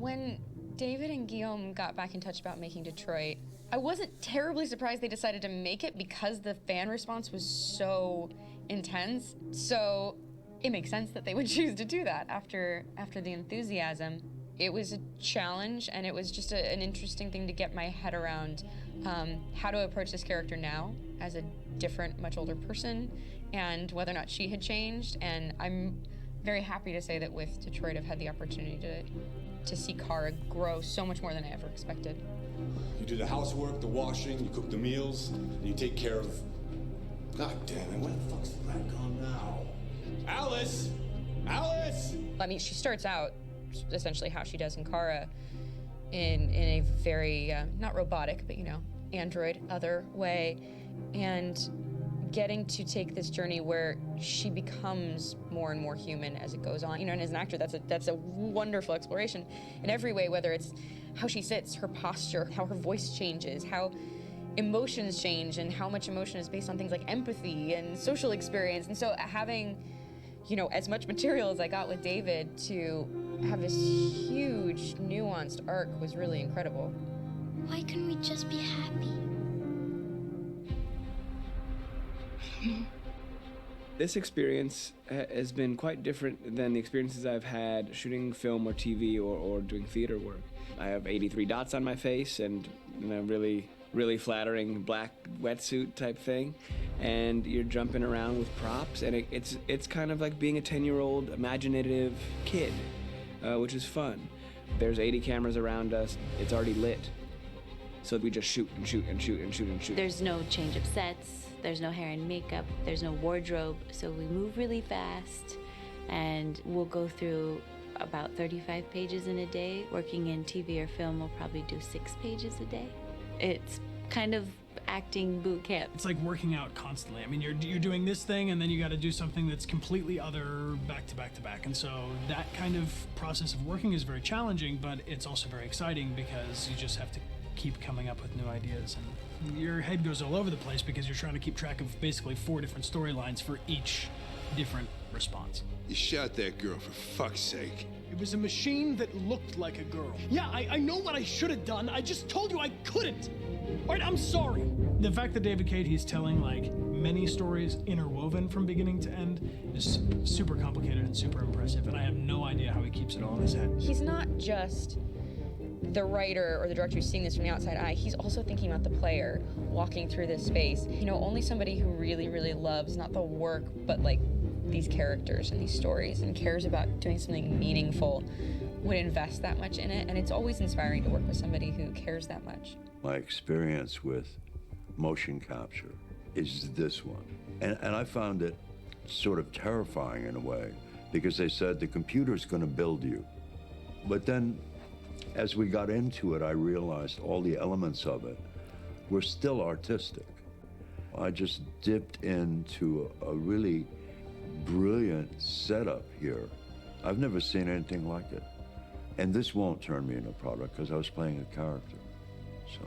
When David and Guillaume got back in touch about making Detroit, I wasn't terribly surprised they decided to make it because the fan response was so intense. So it makes sense that they would choose to do that after the enthusiasm. It was a challenge, and it was just an interesting thing to get my head around how to approach this character now as a different, much older person, and whether or not she had changed. And I'm very happy to say that with Detroit, I've had the opportunity to see Kara grow so much more than I ever expected. You do the housework, the washing, you cook the meals, and you take care of... God damn it, when the fuck's the rat gone now? Alice! Alice! I mean, she starts out essentially how she does in Kara in a very, not robotic, but, you know, android, other way. And getting to take this journey where she becomes more and more human as it goes on. You know, and as an actor, that's a wonderful exploration in every way, whether it's how she sits, her posture, how her voice changes, how emotions change, and how much emotion is based on things like empathy and social experience. And so having, you know, as much material as I got with David to have this huge, nuanced arc was really incredible. Why couldn't we just be happy? This experience has been quite different than the experiences I've had shooting film or TV or doing theater work. I have 83 dots on my face and, you know, really flattering black wetsuit type thing, and you're jumping around with props, and it's kind of like being a 10-year-old imaginative kid, which is fun. There's 80 cameras around us. It's already lit, so we just shoot and shoot and shoot and shoot and shoot. There's no change of sets. There's no hair and makeup, there's no wardrobe, so we move really fast, and we'll go through about 35 pages in a day. Working in TV or film, we'll probably do 6 pages a day. It's kind of acting boot camp. It's like working out constantly. I mean, you're doing this thing, and then you got to do something that's completely other back to back to back. And so that kind of process of working is very challenging, but it's also very exciting because you just have to keep coming up with new ideas, and your head goes all over the place because you're trying to keep track of basically 4 different storylines for each different response. You shot that girl, for fuck's sake. It was a machine that looked like a girl. Yeah, I know what I should have done. I just told you I couldn't. All right, I'm sorry. The fact that David Cade, he's telling like many stories interwoven from beginning to end is super complicated and super impressive, and I have no idea how he keeps it all in his head. He's not just the writer or the director who's seeing this from the outside eye, he's also thinking about the player walking through this space. You know, only somebody who really, really loves not the work, but like these characters and these stories and cares about doing something meaningful would invest that much in it. And it's always inspiring to work with somebody who cares that much. My experience with motion capture is this one. And I found it sort of terrifying in a way, because they said the computer's going to build you. But then as we got into it, I realized all the elements of it were still artistic. I just dipped into a really brilliant setup here. I've never seen anything like it. And this won't turn me into a product because I was playing a character. So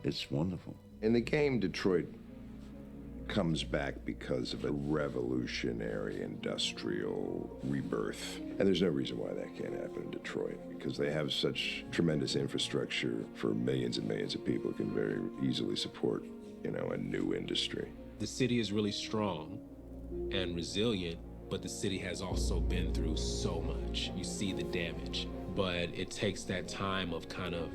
it's wonderful. In the game, Detroit comes back because of a revolutionary industrial rebirth. And there's no reason why that can't happen in Detroit, because they have such tremendous infrastructure for millions and millions of people who can very easily support, you know, a new industry. The city is really strong and resilient, but the city has also been through so much. You see the damage, but it takes that time of kind of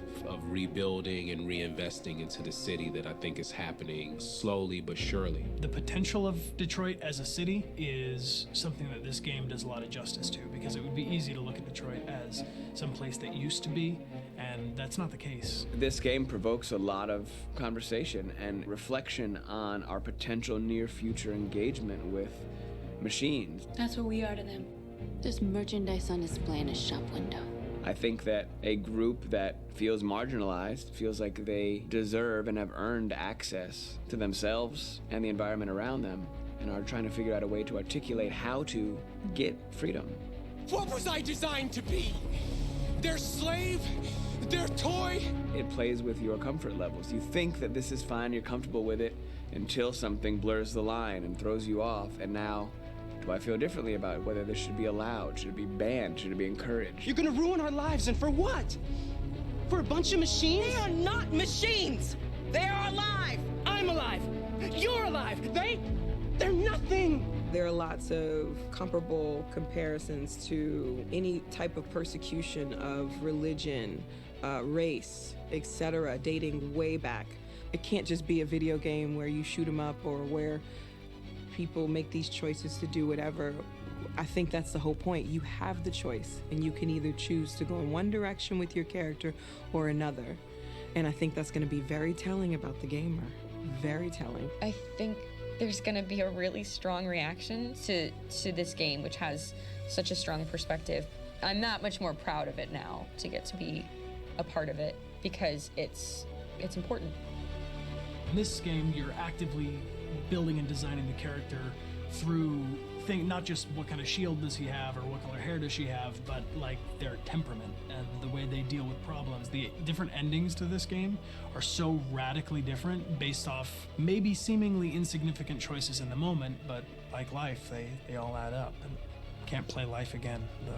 rebuilding and reinvesting into the city that I think is happening slowly but surely. The potential of Detroit as a city is something that this game does a lot of justice to, because it would be easy to look at Detroit as some place that used to be, and that's not the case. This game provokes a lot of conversation and reflection on our potential near future engagement with machines. That's what we are to them. Just merchandise on display in a shop window. I think that a group that feels marginalized, feels like they deserve and have earned access to themselves and the environment around them, and are trying to figure out a way to articulate how to get freedom. What was I designed to be? Their slave? Their toy? It plays with your comfort levels. You think that this is fine, you're comfortable with it, until something blurs the line and throws you off, and now I feel differently about whether this should be allowed, should it be banned, should it be encouraged. You're gonna ruin our lives, and for what? For a bunch of machines? They are not machines! They are alive! I'm alive! You're alive! They're nothing! There are lots of comparable comparisons to any type of persecution of religion, race, etc., dating way back. It can't just be a video game where you shoot them up or where people make these choices to do whatever. I think that's the whole point. You have the choice, and you can either choose to go in one direction with your character or another. And I think that's going to be very telling about the gamer. Very telling. I think there's going to be a really strong reaction to this game, which has such a strong perspective. I'm that much more proud of it now to get to be a part of it because it's important. In this game, you're actively building and designing the character through not just what kind of shield does he have or what color hair does she have, but like their temperament and the way they deal with problems. The different endings to this game are so radically different based off maybe seemingly insignificant choices in the moment, but like life, they all add up. And can't play life again, though.